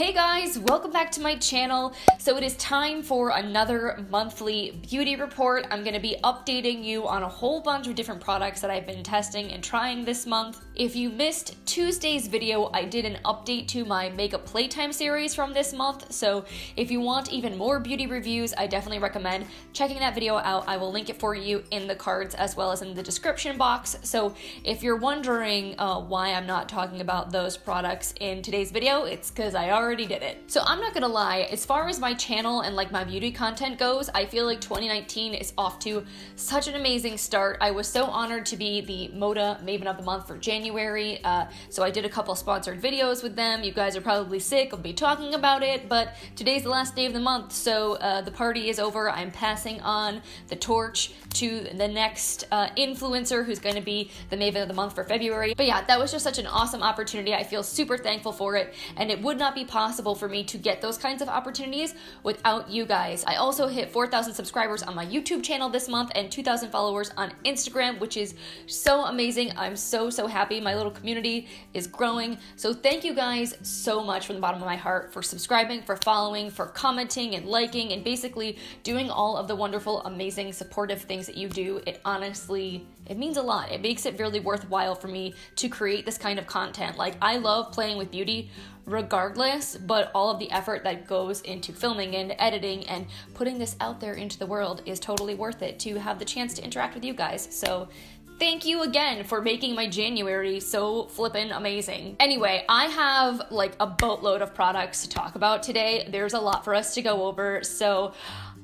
Hey guys, welcome back to my channel. So it is time for another monthly beauty report. I'm going to be updating you on a whole bunch of different products that I've been testing and trying this month. If you missed Tuesday's video, I did an update to my makeup playtime series from this month. So if you want even more beauty reviews, I definitely recommend checking that video out. I will link it for you in the cards as well as in the description box. So if you're wondering why I'm not talking about those products in today's video, it's because I already did it. So I'm not gonna lie, as far as my channel and like my beauty content goes, I feel like 2019 is off to such an amazing start. I was so honored to be the Moda Maven of the Month for January, so I did a couple sponsored videos with them. You guys are probably sick of me talking about it, but today's the last day of the month, so the party is over. I'm passing on the torch to the next influencer who's going to be the Maven of the Month for February. But yeah, that was just such an awesome opportunity. I feel super thankful for it, and it would not be possible for me to get those kinds of opportunities without you guys. I also hit 4,000 subscribers on my YouTube channel this month and 2,000 followers on Instagram, which is so amazing. I'm so happy. My little community is growing. So thank you guys so much from the bottom of my heart for subscribing, for following, for commenting and liking, and basically doing all of the wonderful, amazing, supportive things that you do. It honestly, it means a lot. It makes it really worthwhile for me to create this kind of content. Like, I love playing with beauty regardless, but all of the effort that goes into filming and editing and putting this out there into the world is totally worth it to have the chance to interact with you guys. So thank you again for making my January so flippin' amazing. Anyway, I have like a boatload of products to talk about today. There's a lot for us to go over, so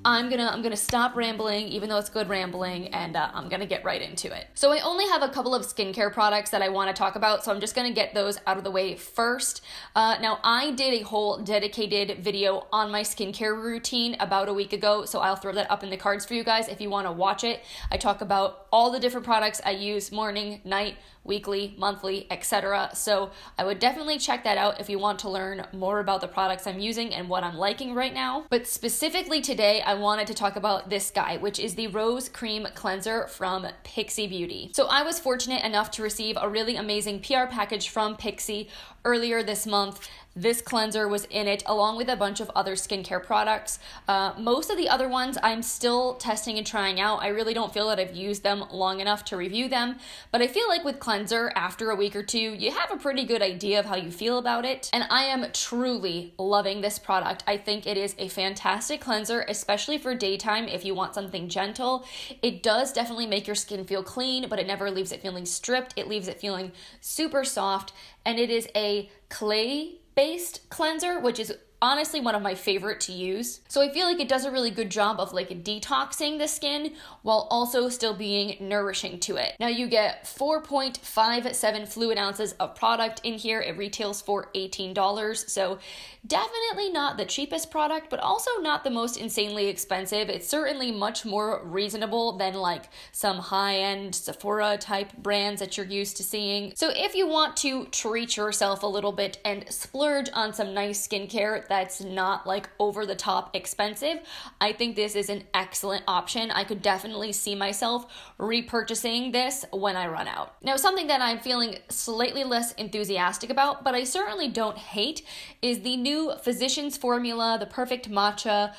I'm gonna stop rambling, even though it's good rambling, and I'm gonna get right into it. So I only have a couple of skincare products that I want to talk about, so I'm just gonna get those out of the way first. Now, I did a whole dedicated video on my skincare routine about a week ago, so I'll throw that up in the cards for you guys if you want to watch it. I talk about all the different products I use morning, night, weekly, monthly, etc. So I would definitely check that out if you want to learn more about the products I'm using and what I'm liking right now. But specifically today, I wanted to talk about this guy, which is the Rose Cream Cleanser from Pixi Beauty. So I was fortunate enough to receive a really amazing PR package from Pixi earlier this month. This cleanser was in it, along with a bunch of other skincare products. Most of the other ones I'm still testing and trying out. I really don't feel that I've used them long enough to review them, but I feel like with cleanser, after a week or two, you have a pretty good idea of how you feel about it, and I am truly loving this product. I think it is a fantastic cleanser, especially for daytime if you want something gentle. It does definitely make your skin feel clean, but it never leaves it feeling stripped. It leaves it feeling super soft, and it is a clay-based cleanser, which is honestly one of my favorite to use. So I feel like it does a really good job of like detoxing the skin while also still being nourishing to it. Now you get 4.57 fluid ounces of product in here. It retails for $18. So definitely not the cheapest product, but also not the most insanely expensive. It's certainly much more reasonable than like some high-end Sephora type brands that you're used to seeing. So if you want to treat yourself a little bit and splurge on some nice skincare that's not like over the top expensive, I think this is an excellent option. I could definitely see myself repurchasing this when I run out. Now, something that I'm feeling slightly less enthusiastic about, but I certainly don't hate, is the new Physicians Formula, the Perfect Matcha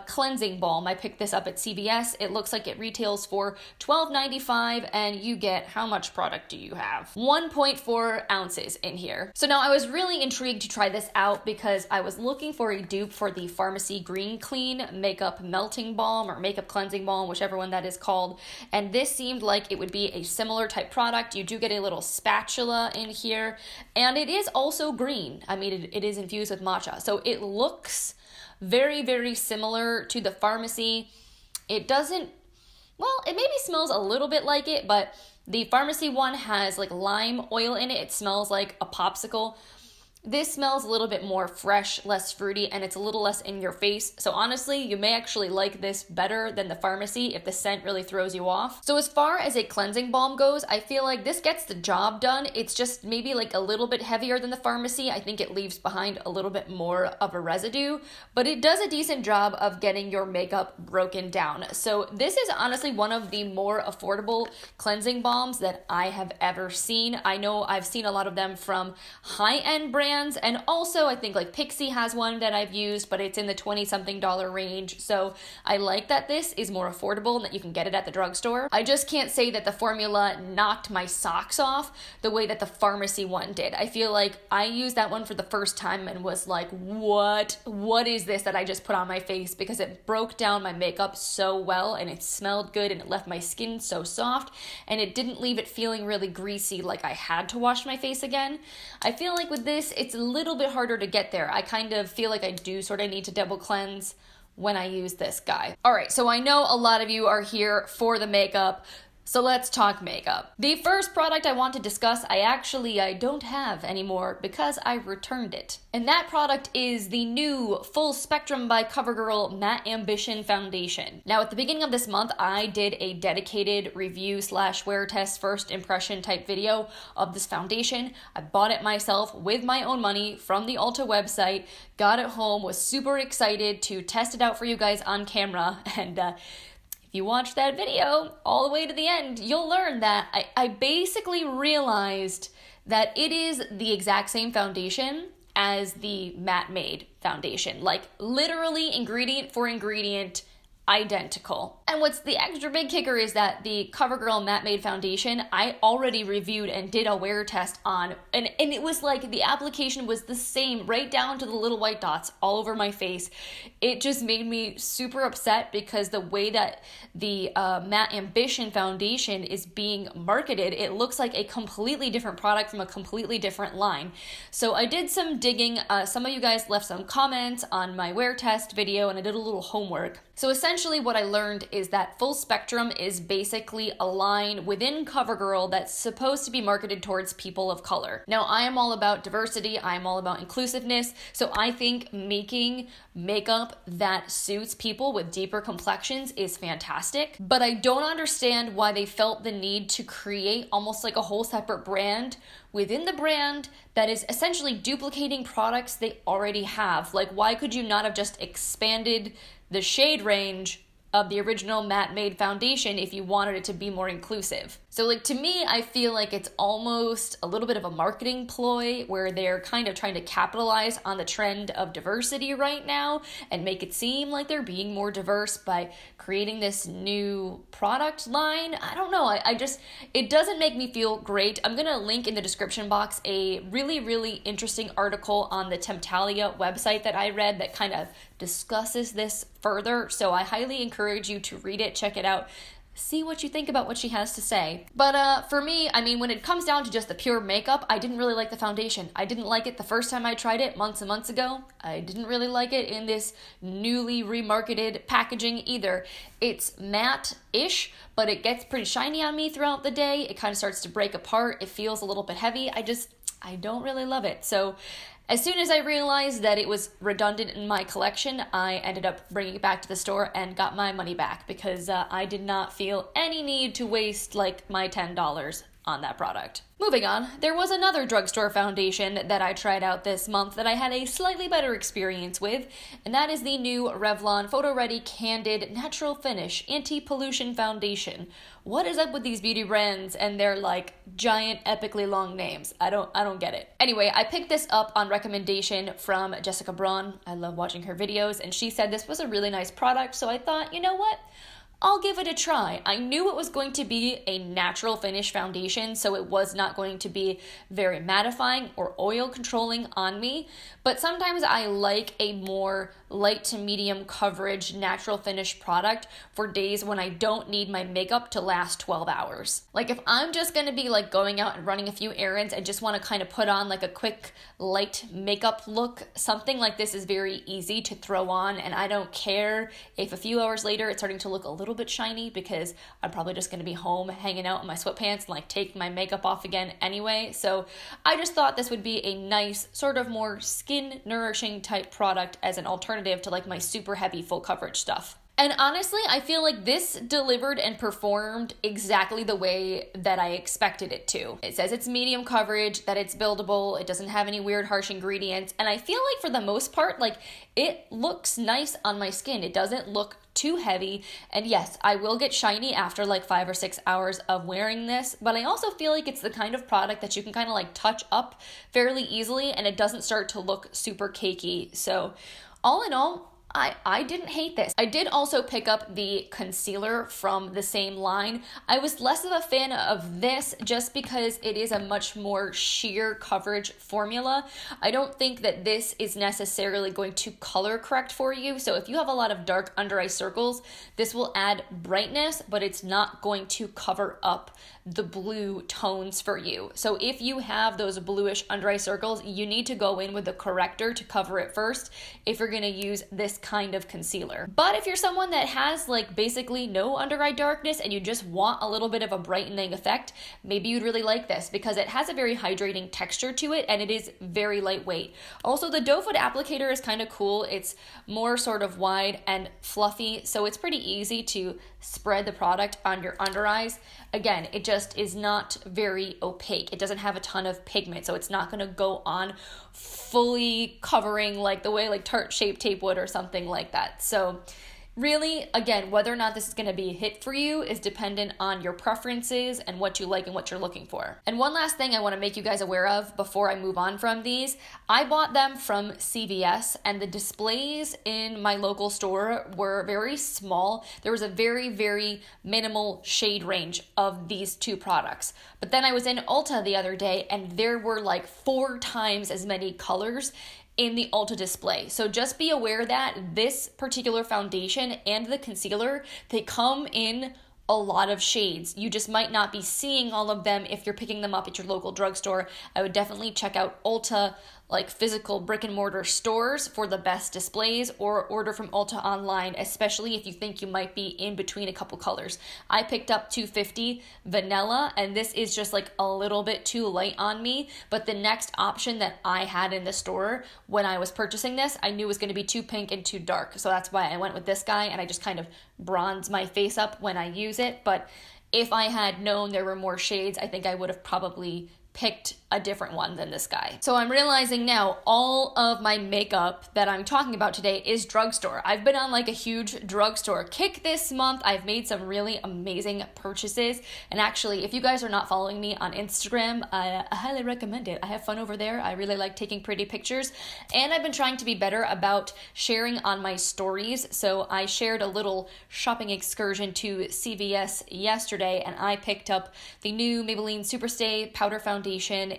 Cleansing Balm. I picked this up at CVS. It looks like it retails for $12.95, and you get, how much product do you have? 1.4 ounces in here. So now I was really intrigued to try this out because I was looking for a dupe for the Pharmacy Green Clean Makeup Melting Balm or Makeup Cleansing Balm, whichever one that is called. And this seemed like it would be a similar type product. You do get a little spatula in here, and it is also green. I mean, it is infused with matcha. So it looks very similar to the Pharmacy. It doesn't, well, it maybe smells a little bit like it, but the Pharmacy one has like lime oil in it. It smells like a popsicle. This smells a little bit more fresh, less fruity, and it's a little less in your face. So honestly, you may actually like this better than the Pharmacy if the scent really throws you off. So as far as a cleansing balm goes, I feel like this gets the job done. It's just maybe like a little bit heavier than the Pharmacy. I think it leaves behind a little bit more of a residue, but it does a decent job of getting your makeup broken down. So this is honestly one of the more affordable cleansing balms that I have ever seen. I know I've seen a lot of them from high-end brands brands, and also I think like Pixi has one that I've used, but it's in the $20-something range, so I like that this is more affordable and that you can get it at the drugstore. I just can't say that the formula knocked my socks off the way that the pharmacy one did. I feel like I used that one for the first time and was like, what is this that I just put on my face? Because it broke down my makeup so well, and it smelled good, and it left my skin so soft, and it didn't leave it feeling really greasy like I had to wash my face again. I feel like with this, it's a little bit harder to get there. I kind of feel like I do sort of need to double cleanse when I use this guy. All right, so I know a lot of you are here for the makeup, so let's talk makeup. The first product I want to discuss, I don't have anymore because I returned it. And that product is the new Full Spectrum by Covergirl Matte Ambition Foundation. Now, at the beginning of this month, I did a dedicated review / wear test first impression type video of this foundation. I bought it myself with my own money from the Ulta website, got it home, was super excited to test it out for you guys on camera, and if you watch that video all the way to the end, you'll learn that I basically realized that it is the exact same foundation as the Matte Made foundation. Like, literally ingredient for ingredient, identical. And what's the extra big kicker is that the CoverGirl Matte Made foundation, I already reviewed and did a wear test on, and it was like the application was the same right down to the little white dots all over my face. It just made me super upset because the way that the Matte Ambition foundation is being marketed, it looks like a completely different product from a completely different line. So I did some digging. Some of you guys left some comments on my wear test video, and I did a little homework. So essentially what I learned is that Full Spectrum is basically a line within CoverGirl that's supposed to be marketed towards people of color. Now, I am all about diversity, I am all about inclusiveness, so I think making makeup that suits people with deeper complexions is fantastic, but I don't understand why they felt the need to create almost like a whole separate brand within the brand that is essentially duplicating products they already have. Like, why could you not have just expanded the shade range of the original Matte Made foundation if you wanted it to be more inclusive? So like, to me, I feel like it's almost a little bit of a marketing ploy where they're kind of trying to capitalize on the trend of diversity right now and make it seem like they're being more diverse by creating this new product line. I don't know, it doesn't make me feel great. I'm gonna link in the description box a really interesting article on the TEMPTALIA website that I read that kind of discusses this further, so I highly encourage you to read it, check it out, see what you think about what she has to say. But for me, I mean, when it comes down to just the pure makeup, I didn't really like the foundation. I didn't like it the first time I tried it months and months ago. I didn't really like it in this newly remarketed packaging either. It's matte-ish, but it gets pretty shiny on me throughout the day. It kind of starts to break apart. It feels a little bit heavy. I don't really love it. So as soon as I realized that it was redundant in my collection, I ended up bringing it back to the store and got my money back because I did not feel any need to waste like my $10 on that product. Moving on, there was another drugstore foundation that I tried out this month that I had a slightly better experience with, and that is the new Revlon PhotoReady Candid Natural Finish Anti-Pollution Foundation. What is up with these beauty brands and their like giant epically long names? I don't get it. Anyway, I picked this up on recommendation from Jessica Braun. I love watching her videos, and she said this was a really nice product, so I thought, you know what? I'll give it a try. I knew it was going to be a natural finish foundation, so it was not going to be very mattifying or oil controlling on me, but sometimes I like a more light to medium coverage natural finish product for days when I don't need my makeup to last 12 hours. Like, if I'm just gonna be like going out and running a few errands and just wanna kind of put on like a quick light makeup look, something like this is very easy to throw on, and I don't care if a few hours later it's starting to look a little bit shiny because I'm probably just gonna be home hanging out in my sweatpants and like take my makeup off again anyway. So I just thought this would be a nice sort of more skin nourishing type product as an alternative to like my super heavy full coverage stuff. And honestly, I feel like this delivered and performed exactly the way that I expected it to. It says it's medium coverage, that it's buildable, it doesn't have any weird harsh ingredients, and I feel like for the most part, like, it looks nice on my skin. It doesn't look too heavy, and yes, I will get shiny after like 5 or 6 hours of wearing this, but I also feel like it's the kind of product that you can kind of like touch up fairly easily, and it doesn't start to look super cakey. So all in all, I didn't hate this. I did also pick up the concealer from the same line. I was less of a fan of this just because it is a much more sheer coverage formula. I don't think that this is necessarily going to color correct for you. So if you have a lot of dark under eye circles, this will add brightness, but it's not going to cover up the blue tones for you. So if you have those bluish under eye circles, you need to go in with a corrector to cover it first if you're going to use this kind of concealer. But if you're someone that has like basically no under eye darkness and you just want a little bit of a brightening effect, maybe you'd really like this because it has a very hydrating texture to it and it is very lightweight. Also, the doe foot applicator is kind of cool. It's more sort of wide and fluffy, so it's pretty easy to spread the product on your under eyes. Again, it just is not very opaque. It doesn't have a ton of pigment, so it's not going to go on fully covering like the way like Tarte Shape Tape would or something like that. So really, again, whether or not this is going to be a hit for you is dependent on your preferences and what you like and what you're looking for. And one last thing I want to make you guys aware of before I move on from these, I bought them from CVS and the displays in my local store were very small. There was a very, very minimal shade range of these two products. But then I was in Ulta the other day and there were like 4 times as many colors in the Ulta display. So just be aware that this particular foundation and the concealer, they come in a lot of shades. You just might not be seeing all of them if you're picking them up at your local drugstore. I would definitely check out Ulta, like physical brick and mortar stores for the best displays, or order from Ulta online, especially if you think you might be in between a couple colors. I picked up 250 vanilla and this is just like a little bit too light on me, but the next option that I had in the store when I was purchasing this, I knew was going to be too pink and too dark. So that's why I went with this guy and I just kind of bronze my face up when I use it. But if I had known there were more shades, I think I would have probably picked a different one than this guy. So I'm realizing now all of my makeup that I'm talking about today is drugstore. I've been on like a huge drugstore kick this month. I've made some really amazing purchases. And actually, if you guys are not following me on Instagram, I highly recommend it. I have fun over there. I really like taking pretty pictures. And I've been trying to be better about sharing on my stories. So I shared a little shopping excursion to CVS yesterday and I picked up the new Maybelline Superstay Powder Foundation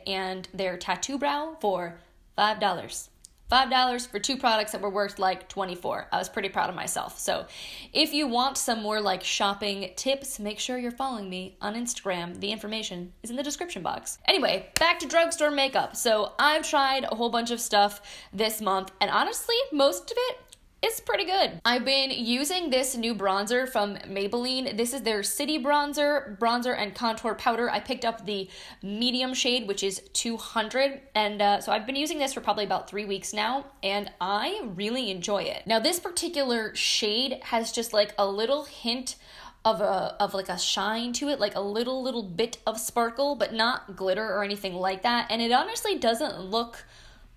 and their tattoo brow for $5. $5 for 2 products that were worth like $24. I was pretty proud of myself. So if you want some more like shopping tips, make sure you're following me on Instagram. The information is in the description box. Anyway, back to drugstore makeup. So I've tried a whole bunch of stuff this month and honestly, most of it is pretty good. I've been using this new bronzer from Maybelline. This is their City Bronzer and Contour Powder. I picked up the medium shade, which is 200. And so I've been using this for probably about 3 weeks now, and I really enjoy it. Now, this particular shade has just like a little hint of like a shine to it, like a little bit of sparkle, but not glitter or anything like that. And it honestly doesn't look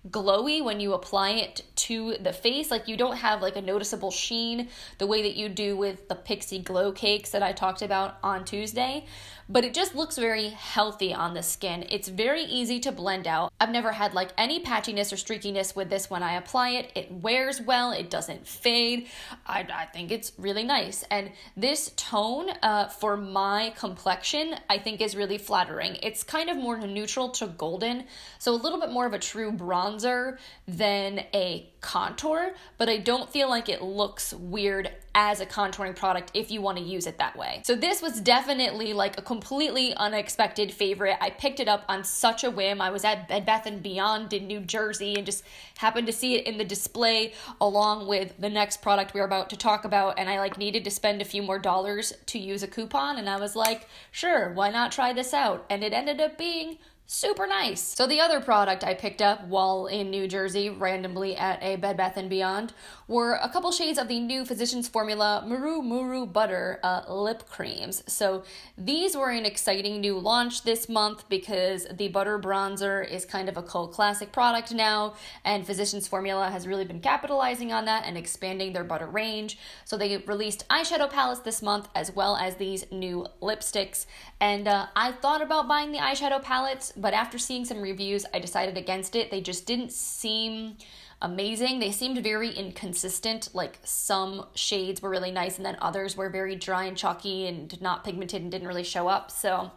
glowy when you apply it to the face. Like you don't have like a noticeable sheen the way that you do with the Pixi glow cakes that I talked about on Tuesday, but it just looks very healthy on the skin. It's very easy to blend out. I've never had like any patchiness or streakiness with this when I apply it. It wears well, it doesn't fade. I think it's really nice. And this tone for my complexion I think is really flattering. It's kind of more neutral to golden, so a little bit more of a true bronzer than a contour, but I don't feel like it looks weird as a contouring product if you want to use it that way. So this was definitely like a completely unexpected favorite. I picked it up on such a whim. I was at Bed Bath & Beyond in New Jersey and just happened to see it in the display along with the next product we're about to talk about, and I like needed to spend a few more dollars to use a coupon, and I was like, sure, why not try this out? And it ended up being super nice. So the other product I picked up while in New Jersey randomly at a Bed Bath & Beyond were a couple shades of the new Physicians Formula Murumuru Butter lip creams. So these were an exciting new launch this month because the butter bronzer is kind of a cult classic product now, and Physicians Formula has really been capitalizing on that and expanding their butter range. So they released eyeshadow palettes this month as well as these new lipsticks, and I thought about buying the eyeshadow palettes, but after seeing some reviews, I decided against it. They just didn't seem amazing. They seemed very inconsistent. Like some shades were really nice and then others were very dry and chalky and not pigmented and didn't really show up. So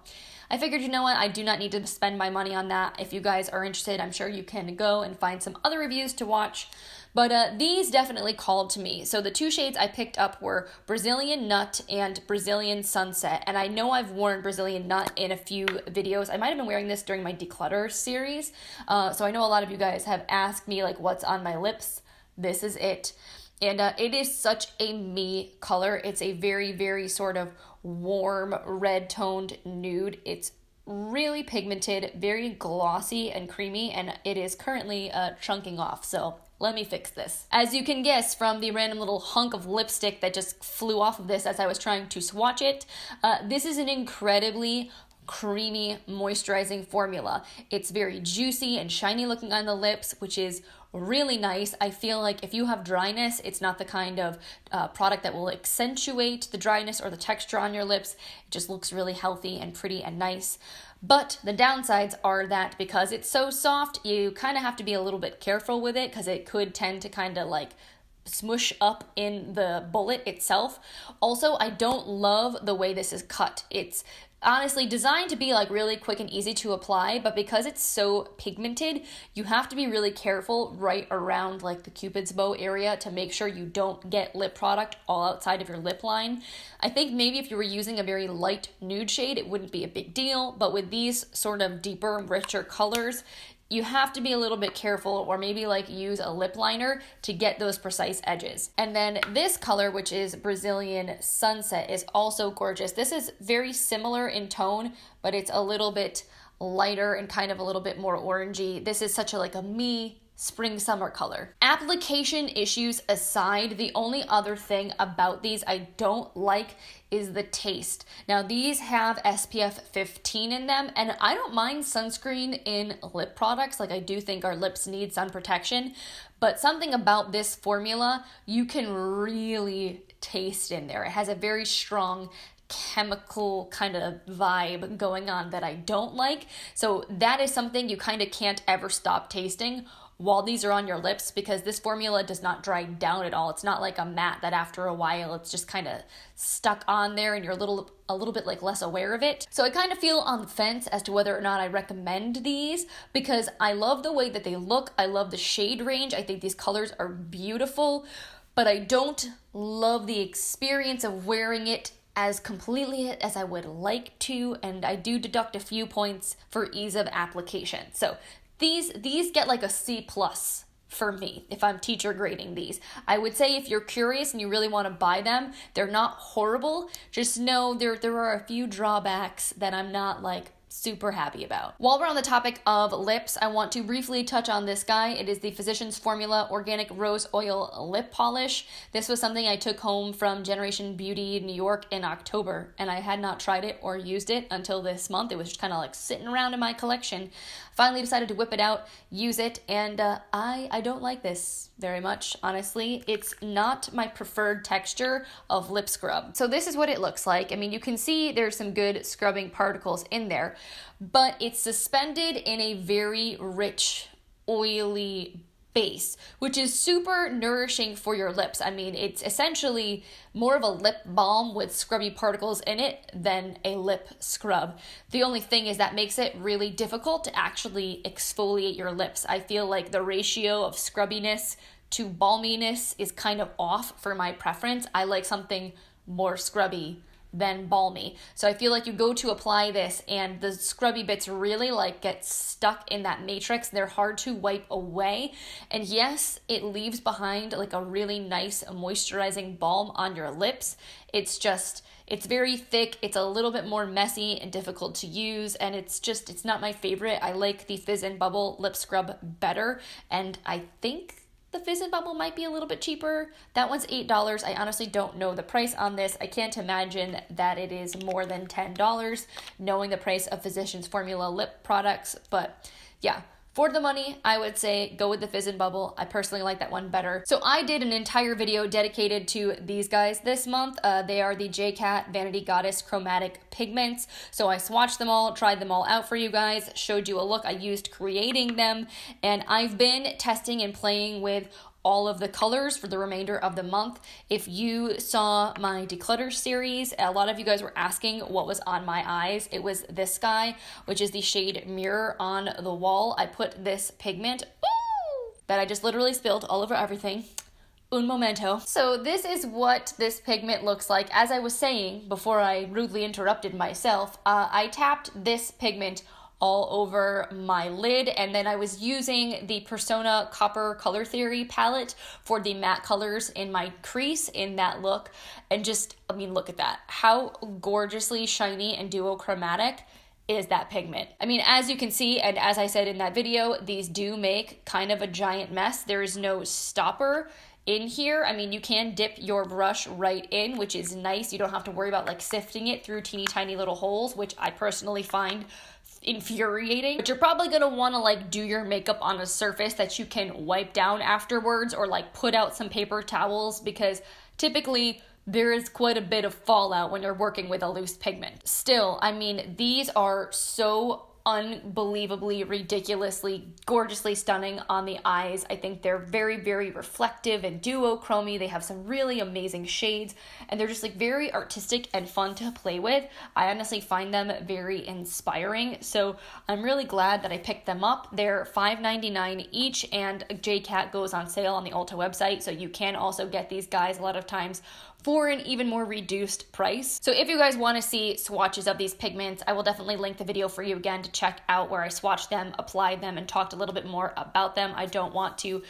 I figured, you know what, I do not need to spend my money on that. If you guys are interested, I'm sure you can go and find some other reviews to watch. But these definitely called to me. So the two shades I picked up were Brazilian Nut and Brazilian Sunset. And I know I've worn Brazilian Nut in a few videos. I might have been wearing this during my declutter series. So I know a lot of you guys have asked me like what's on my lips. This is it. And it is such a me color. It's a very, very sort of warm red toned nude. It's really pigmented, very glossy and creamy, and it is currently chunking off. So let me fix this. As you can guess from the random little hunk of lipstick that just flew off of this as I was trying to swatch it, this is an incredibly creamy moisturizing formula. It's very juicy and shiny looking on the lips, which is really nice. I feel like if you have dryness, it's not the kind of product that will accentuate the dryness or the texture on your lips. It just looks really healthy and pretty and nice. But the downsides are that because it's so soft, you kind of have to be a little bit careful with it because it could tend to kind of like smush up in the bullet itself. Also, I don't love the way this is cut. It's honestly designed to be like really quick and easy to apply, but because it's so pigmented, you have to be really careful right around like the Cupid's bow area to make sure you don't get lip product all outside of your lip line. I think maybe if you were using a very light nude shade, it wouldn't be a big deal, but with these sort of deeper, richer colors, you have to be a little bit careful or maybe like use a lip liner to get those precise edges. And then this color, which is Brazilian Sunset, is also gorgeous. This is very similar in tone, but it's a little bit lighter and kind of a little bit more orangey. This is such a like a me spring summer color. Application issues aside, the only other thing about these I don't like is the taste. Now these have SPF 15 in them, and I don't mind sunscreen in lip products. Like I do think our lips need sun protection, but something about this formula you can really taste in there. It has a very strong chemical kind of vibe going on that I don't like. So that is something you kind of can't ever stop tasting while these are on your lips, because this formula does not dry down at all. It's not like a matte that after a while it's just kind of stuck on there and you're a little bit like less aware of it. So I kind of feel on the fence as to whether or not I recommend these, because I love the way that they look. I love the shade range. I think these colors are beautiful, but I don't love the experience of wearing it as completely as I would like to, and I do deduct a few points for ease of application. So these get like a C+ for me if I'm teacher grading these. I would say if you're curious and you really want to buy them, they're not horrible. Just know there are a few drawbacks that I'm not like super happy about. While we're on the topic of lips, I want to briefly touch on this guy. It is the Physicians Formula Organic Rose Oil Lip Polish. This was something I took home from Generation Beauty New York in October, and I had not tried it or used it until this month. It was just kind of like sitting around in my collection. Finally decided to whip it out, use it, and I don't like this very much, honestly. It's not my preferred texture of lip scrub. So this is what it looks like. I mean, you can see there's some good scrubbing particles in there, but it's suspended in a very rich, oily base, which is super nourishing for your lips. I mean, it's essentially more of a lip balm with scrubby particles in it than a lip scrub. The only thing is that makes it really difficult to actually exfoliate your lips. I feel like the ratio of scrubbiness to balminess is kind of off for my preference. I like something more scrubby than balmy. So I feel like you go to apply this and the scrubby bits really like get stuck in that matrix. They're hard to wipe away. And yes, it leaves behind like a really nice moisturizing balm on your lips. It's very thick. It's a little bit more messy and difficult to use. And it's not my favorite. I like the Fizz and Bubble lip scrub better. And I think the Fizz and Bubble might be a little bit cheaper. That one's $8. I honestly don't know the price on this. I can't imagine that it is more than $10, knowing the price of Physicians Formula lip products. But yeah, for the money, I would say go with the Fizz and Bubble. I personally like that one better. So I did an entire video dedicated to these guys this month. They are the J.Cat Vanity Goddess Chromatic Pigments. So I swatched them all, tried them all out for you guys, showed you a look I used creating them, and I've been testing and playing with all of the colors for the remainder of the month. If you saw my declutter series, a lot of you guys were asking what was on my eyes. It was this guy, which is the shade Mirror on the Wall. I put this pigment that I just literally spilled all over everything. Un momento. So this is what this pigment looks like. As I was saying before I rudely interrupted myself, I tapped this pigment all over my lid, and then I was using the Persona Copper Color Theory palette for the matte colors in my crease in that look. And just, I mean, look at that. How gorgeously shiny and duochromatic is that pigment. I mean, as you can see, and as I said in that video, these do make kind of a giant mess. There is no stopper in here. I mean, you can dip your brush right in, which is nice. You don't have to worry about like sifting it through teeny tiny little holes, which I personally find infuriating. But you're probably gonna want to like do your makeup on a surface that you can wipe down afterwards, or like put out some paper towels, because typically there is quite a bit of fallout when you're working with a loose pigment. Still, I mean, these are so unbelievably, ridiculously, gorgeously stunning on the eyes. I think they're very, very reflective and duochromy. They have some really amazing shades, and they're just like very artistic and fun to play with. I honestly find them very inspiring, so I'm really glad that I picked them up. They're $5.99 each, and J.Cat goes on sale on the Ulta website, so you can also get these guys a lot of times for an even more reduced price. So if you guys want to see swatches of these pigments, I will definitely link the video for you again to check out where I swatched them, applied them, and talked a little bit more about them. I don't want to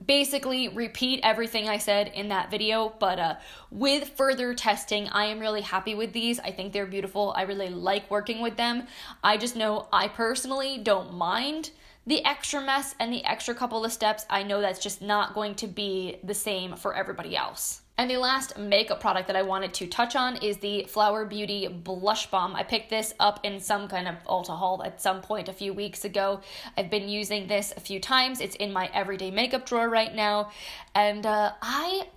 basically repeat everything I said in that video, but with further testing, I am really happy with these. I think they're beautiful. I really like working with them. I just know I personally don't mind the extra mess and the extra couple of steps. I know that's just not going to be the same for everybody else. And the last makeup product that I wanted to touch on is the Flower Beauty Blush Balm. I picked this up in some kind of Ulta haul at some point a few weeks ago. I've been using this a few times. It's in my everyday makeup drawer right now. And I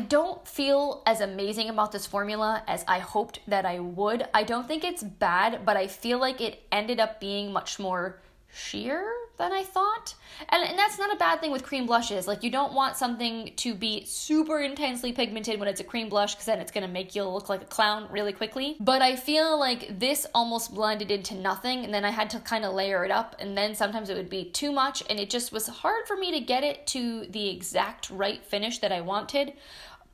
don't feel as amazing about this formula as I hoped that I would. I don't think it's bad, but I feel like it ended up being much more sheer than I thought. And that's not a bad thing with cream blushes. Like, you don't want something to be super intensely pigmented when it's a cream blush, because then it's going to make you look like a clown really quickly. But I feel like this almost blended into nothing, and then I had to kind of layer it up, and then sometimes it would be too much, and it just was hard for me to get it to the exact right finish that I wanted.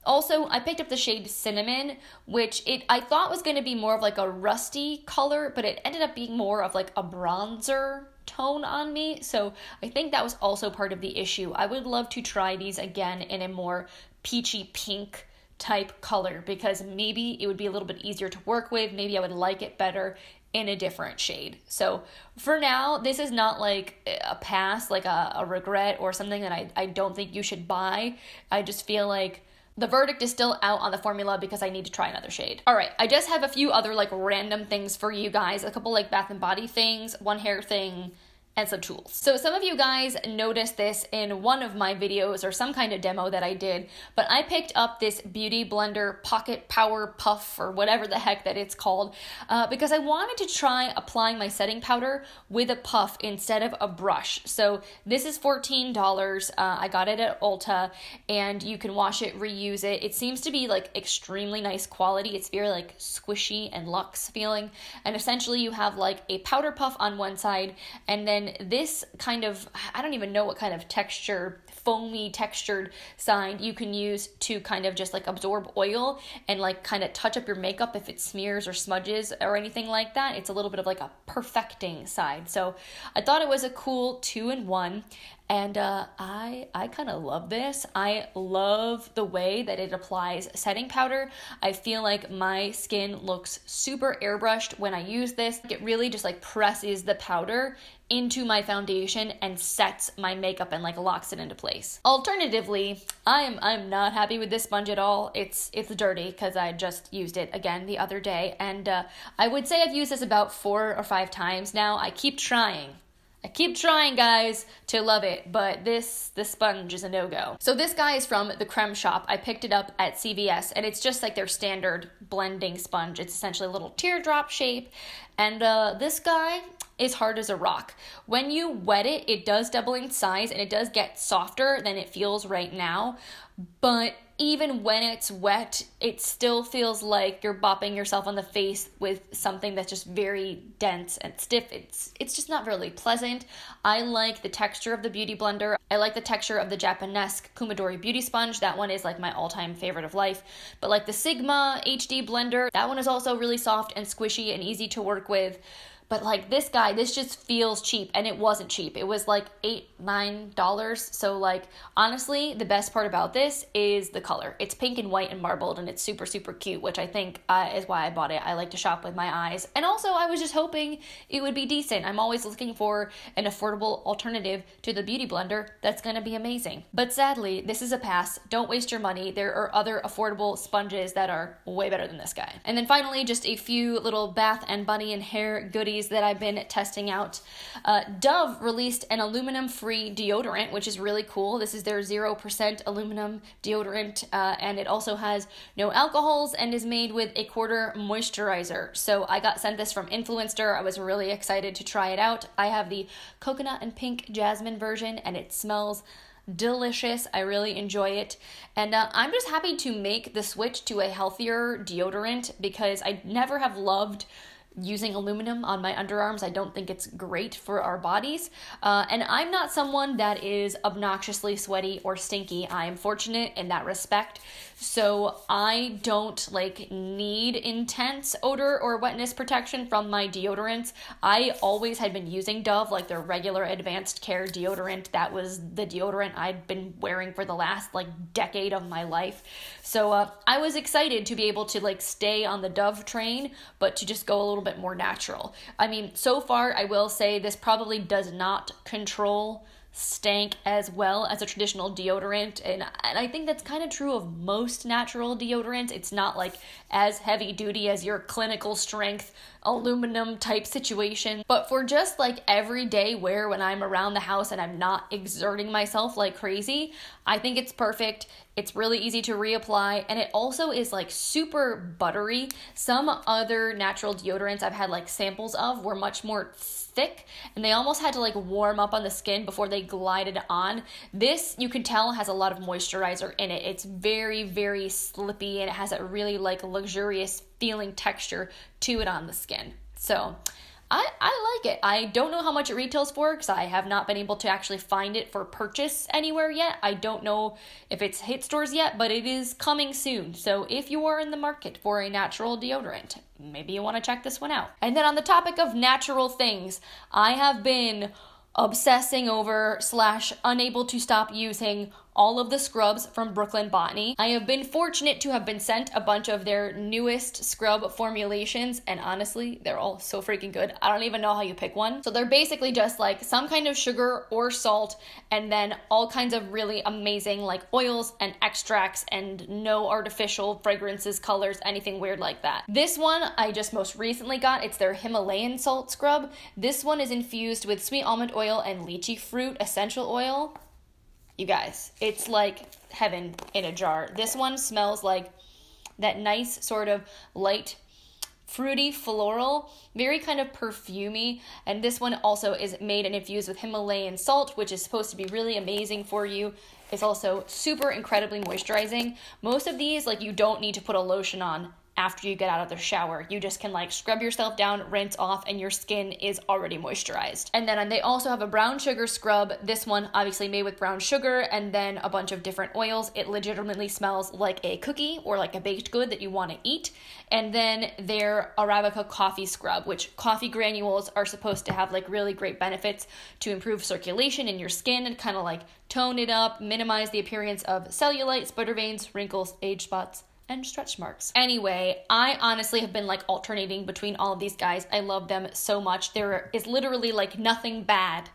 Also, I picked up the shade Cinnamon, which I thought was going to be more of like a rusty color, but it ended up being more of like a bronzer tone on me. So I think that was also part of the issue. I would love to try these again in a more peachy pink type color, because maybe it would be a little bit easier to work with. Maybe I would like it better in a different shade. So for now, this is not like a pass, like a regret or something that I don't think you should buy. I just feel like the verdict is still out on the formula because I need to try another shade. All right, I just have a few other like random things for you guys, a couple like Bath and Body things, one hair thing, and some tools. So some of you guys noticed this in one of my videos or some kind of demo that I did, but I picked up this Beauty Blender Pocket Power Puff, or whatever the heck that it's called, because I wanted to try applying my setting powder with a puff instead of a brush. So this is $14. I got it at Ulta, and you can wash it, reuse it. It seems to be like extremely nice quality. It's very like squishy and luxe feeling, and essentially you have like a powder puff on one side, and then And this kind of, I don't even know what kind of texture, foamy textured side you can use to kind of just like absorb oil and like kind of touch up your makeup if it smears or smudges or anything like that. It's a little bit of like a perfecting side. So I thought it was a cool 2-in-1. And I kind of love this. I love the way that it applies setting powder. I feel like my skin looks super airbrushed when I use this. It really just like presses the powder into my foundation and sets my makeup and like locks it into place. Alternatively, I'm not happy with this sponge at all. It's dirty because I just used it again the other day, and I would say I've used this about 4 or 5 times now. I keep trying, guys, to love it, but this sponge is a no-go. So this guy is from the Crème shop. I picked it up at CVS, and it's just like their standard blending sponge. It's essentially a little teardrop shape, and this guy is hard as a rock. When you wet it, it does double in size, and it does get softer than it feels right now, but even when it's wet, it still feels like you're bopping yourself on the face with something that's just very dense and stiff. It's just not really pleasant. I like the texture of the Beauty Blender. I like the texture of the Japanesque Kumadori Beauty Sponge. That one is like my all-time favorite of life. But like the Sigma HD Blender, that one is also really soft and squishy and easy to work with. But like this guy, this just feels cheap, and it wasn't cheap. It was like $8, $9. So like, honestly, the best part about this is the color. It's pink and white and marbled, and it's super, super cute, which I think is why I bought it. I like to shop with my eyes. And also, I was just hoping it would be decent. I'm always looking for an affordable alternative to the Beauty Blender that's gonna be amazing. But sadly, this is a pass. Don't waste your money. There are other affordable sponges that are way better than this guy. And then finally, just a few little Bath and Body and hair goodies that I've been testing out. Dove released an aluminum-free deodorant, which is really cool. This is their 0% aluminum deodorant, and it also has no alcohols and is made with a quarter moisturizer. So I got sent this from Influencer. I was really excited to try it out. I have the coconut and pink jasmine version, and it smells delicious. I really enjoy it, and I'm just happy to make the switch to a healthier deodorant because I never have loved using aluminum on my underarms. I don't think it's great for our bodies. And I'm not someone that is obnoxiously sweaty or stinky. I am fortunate in that respect. So I don't like need intense odor or wetness protection from my deodorants. I always had been using Dove, like their regular advanced care deodorant. That was the deodorant I'd been wearing for the last like decade of my life. So I was excited to be able to like stay on the Dove train, but to just go a little bit more natural. I mean, so far I will say this probably does not control stank as well as a traditional deodorant, and I think that's kind of true of most natural deodorants. It's not like as heavy duty as your clinical strength aluminum type situation, but for just like everyday wear when I'm around the house and I'm not exerting myself like crazy, I think it's perfect. It's really easy to reapply, and it also is like super buttery. Some other natural deodorants I've had like samples of were much more thick, and they almost had to like warm up on the skin before they glided on. This, you can tell, has a lot of moisturizer in it. It's very, very slippy, and it has a really like luxurious feeling texture to it on the skin. So I like it. I don't know how much it retails for because I have not been able to actually find it for purchase anywhere yet. I don't know if it's hit stores yet, but it is coming soon. So if you are in the market for a natural deodorant, maybe you want to check this one out. And then on the topic of natural things, I have been obsessing over / unable to stop using all of the scrubs from Brooklyn Botany. I have been fortunate to have been sent a bunch of their newest scrub formulations, and honestly, they're all so freaking good. I don't even know how you pick one. So they're basically just like some kind of sugar or salt, and then all kinds of really amazing like oils and extracts and no artificial fragrances, colors, anything weird like that. This one I just most recently got. It's their Himalayan salt scrub. This one is infused with sweet almond oil and lychee fruit essential oil. You guys, it's like heaven in a jar. This one smells like that nice sort of light, fruity, floral, very kind of perfumey. And this one also is made and infused with Himalayan salt, which is supposed to be really amazing for you. It's also super incredibly moisturizing. Most of these, like, you don't need to put a lotion on after you get out of the shower. You just can like scrub yourself down, rinse off, and your skin is already moisturized. And then they also have a brown sugar scrub. This one obviously made with brown sugar and then a bunch of different oils. It legitimately smells like a cookie or like a baked good that you want to eat. And then their Arabica coffee scrub, which coffee granules are supposed to have like really great benefits to improve circulation in your skin and kind of like tone it up, minimize the appearance of cellulite, spider veins, wrinkles, age spots, and stretch marks. Anyway, I honestly have been like alternating between all of these guys. I love them so much. There is literally like nothing bad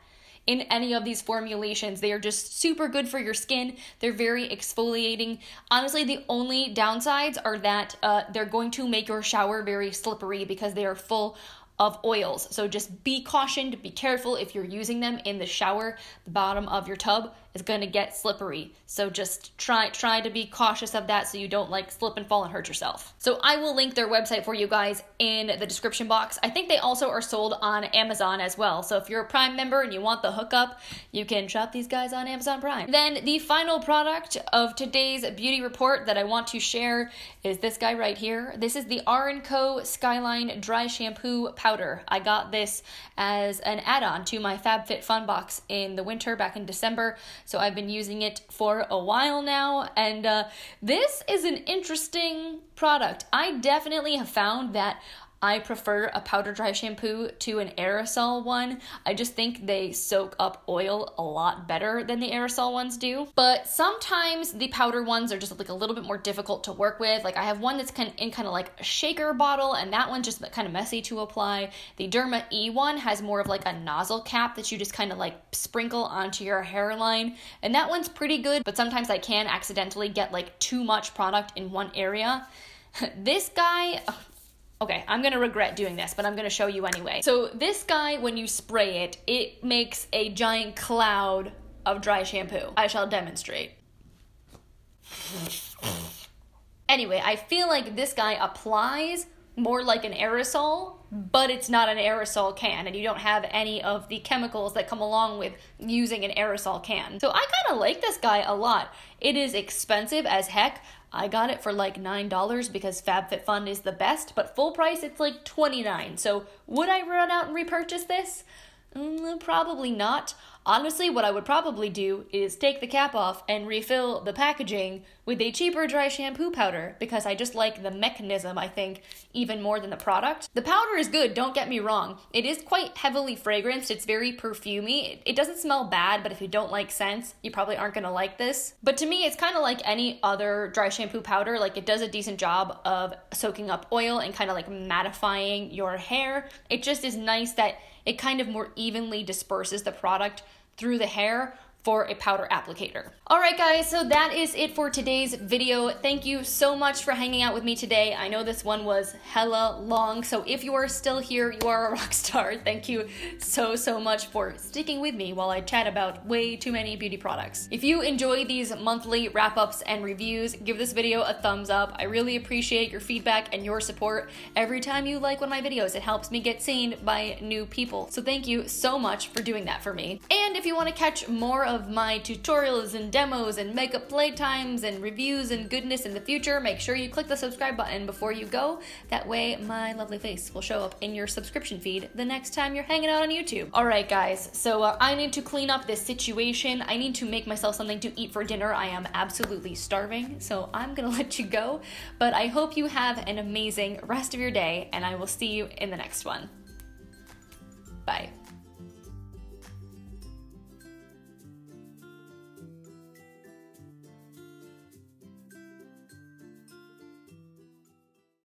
in any of these formulations. They are just super good for your skin. They're very exfoliating. Honestly, the only downsides are that they're going to make your shower very slippery because they are full of oils. So just be cautioned, be careful if you're using them in the shower. The bottom of your tub is going to get slippery. So just try to be cautious of that so you don't like slip and fall and hurt yourself. So I will link their website for you guys in the description box. I think they also are sold on Amazon as well. So if you're a Prime member and you want the hookup, you can shop these guys on Amazon Prime. Then the final product of today's beauty report that I want to share is this guy right here. This is the R&Co Skyline Dry Shampoo Powder. I got this as an add-on to my FabFitFun box in the winter back in December. So I've been using it for a while now, and this is an interesting product. I definitely have found that I prefer a powder dry shampoo to an aerosol one. I just think they soak up oil a lot better than the aerosol ones do. But sometimes the powder ones are just like a little bit more difficult to work with. Like I have one that's kind of like a shaker bottle, and that one's just kind of messy to apply. The Derma E one has more of like a nozzle cap that you just kind of like sprinkle onto your hairline, and that one's pretty good, but sometimes I can accidentally get like too much product in one area. This guy... Okay, I'm gonna regret doing this, but I'm gonna show you anyway. So this guy, when you spray it, it makes a giant cloud of dry shampoo. I shall demonstrate. Anyway, I feel like this guy applies more like an aerosol, but it's not an aerosol can, and you don't have any of the chemicals that come along with using an aerosol can. So I kind of like this guy a lot. It is expensive as heck. I got it for like $9 because FabFitFun is the best, but full price it's like $29. So would I run out and repurchase this? Probably not. Honestly, what I would probably do is take the cap off and refill the packaging with a cheaper dry shampoo powder because I just like the mechanism, I think, even more than the product. The powder is good, don't get me wrong. It is quite heavily fragranced. It's very perfumey. It doesn't smell bad, but if you don't like scents, you probably aren't gonna like this. But to me, it's kind of like any other dry shampoo powder. Like it does a decent job of soaking up oil and kind of like mattifying your hair. It just is nice that it kind of more evenly disperses the product through the hair for a powder applicator. All right, guys, so that is it for today's video. Thank you so much for hanging out with me today. I know this one was hella long, so if you are still here, you are a rock star. Thank you so much for sticking with me while I chat about way too many beauty products. If you enjoy these monthly wrap-ups and reviews, give this video a thumbs up. I really appreciate your feedback and your support. Every time you like one of my videos, it helps me get seen by new people. So thank you so much for doing that for me. And if you want to catch more of my tutorials and demos and makeup playtimes and reviews and goodness in the future, make sure you click the subscribe button before you go. That way my lovely face will show up in your subscription feed the next time you're hanging out on YouTube. All right, guys, so I need to clean up this situation. I need to make myself something to eat for dinner. I am absolutely starving, so I'm gonna let you go. But I hope you have an amazing rest of your day, and I will see you in the next one. Bye.